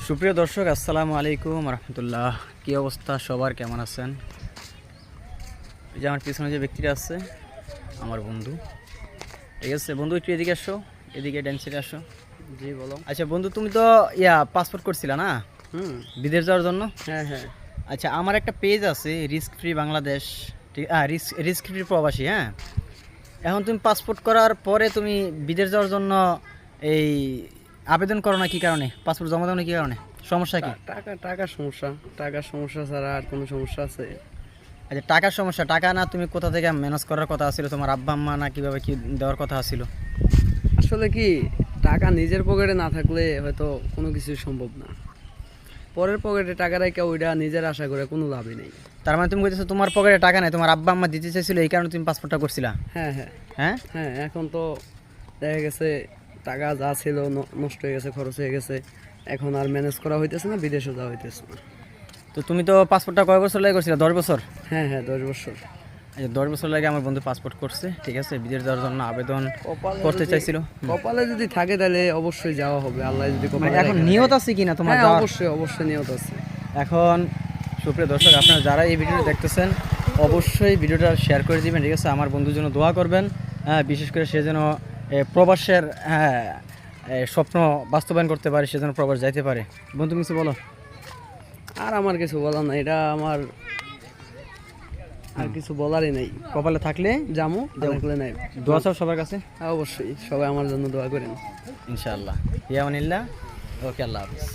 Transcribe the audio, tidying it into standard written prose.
সুপ্রিয় দর্শক, আসসালামু আলাইকুম রহমতুল্লাহ। কী অবস্থা সবার, কেমন আছেন? এই যে আমার পিছনে যে ব্যক্তিটা আছে আমার বন্ধু। ঠিক আছে বন্ধু, একটু এদিকে আসো, এদিকে ডান সাইডে আসো। জি বলো। আচ্ছা বন্ধু, তুমি তো পাসপোর্ট করছিলা না বিদেশ যাওয়ার জন্য? হ্যাঁ হ্যাঁ। আচ্ছা, আমার একটা পেজ আছে রিস্ক ফ্রি বাংলাদেশ, ঠিক রিস্ক ফ্রি প্রবাসী। হ্যাঁ, এখন তুমি পাসপোর্ট করার পরে তুমি বিদেশ যাওয়ার জন্য এই আবেদন করো না, কী কারণে? পাসপোর্ট জমা দাও না, কী কারণে? সমস্যা কি? টাকার সমস্যা ছাড়া আর কোনো সমস্যা আছে? আচ্ছা, টাকার সমস্যা। টাকা না, তুমি কোথা থেকে ম্যানেজ করার কথা ছিল? তোমার আব্বা আম্মা না কিভাবে কি দেওয়ার কথা ছিল? আসলে কি, টাকা নিজের পকেটে না থাকলে হয়তো কোনো কিছু সম্ভব না। পরের পকেটে টাকা রেখে ওইটা নিজের আশা করে কোনো লাভই নেই। তার মানে তুমি বলতেছো তোমার পকেটে টাকা নেই, তোমার আব্বা আম্মা দিতে চাইছিল, এই কারণে তুমি পাসপোর্টটা করছিলা? হ্যাঁ হ্যাঁ হ্যাঁ হ্যাঁ। এখন তো দেখা গেছে টাকা যা ছিল নষ্ট হয়ে গেছে, খরচ হয়ে গেছে। এখন আর ম্যানেজ করা হইতেছে না, বিদেশে যাওয়া হইতেছে না। তো তুমি তো পাসপোর্টটা কয় বছর লাগে করছিলা? 10 বছর? হ্যাঁ হ্যাঁ, 10 বছর। আচ্ছা, 10 বছর লাগে আমার বন্ধু পাসপোর্ট করছে। ঠিক আছে, বিদেশ যাওয়ার জন্য আবেদন করতে চাইছিল। কপালে যদি থাকে তাহলে অবশ্যই যাওয়া হবে, আল্লাহ যদি মানে কপালে এখন রেখে নিয়ত দেয়। আছে কিনা তোমার হ্যাঁ যাওয়ার? অবশ্যই অবশ্যই নিয়ত আছে। এখন সুপ্রিয় দর্শক, আপনারা যারা এই ভিডিওটা দেখতেছেন অবশ্যই ভিডিওটা শেয়ার করে দিবেন। ঠিক আছে, আমার বন্ধুর জন্য দোয়া করবেন। বিশেষ করে সে যেন প্রবাসের স্বপ্ন বাস্তবায়ন করতে পারে, সে যেন প্রবাস যাইতে পারে। বন্ধু কিছু বলো। আর আমার কিছু বলার নাই, এটা আমার আর কিছু বলারই নাই। কপালে থাকলে জামু, থাকলে নাই। দোয়া চাও সবার কাছে। হ্যাঁ, অবশ্যই সবাই আমার জন্য দোয়া করেন। ইনশাআল্লাহ। ইয়ামানিল্লাহ। ওকে, আল্লাহ হাফিজ।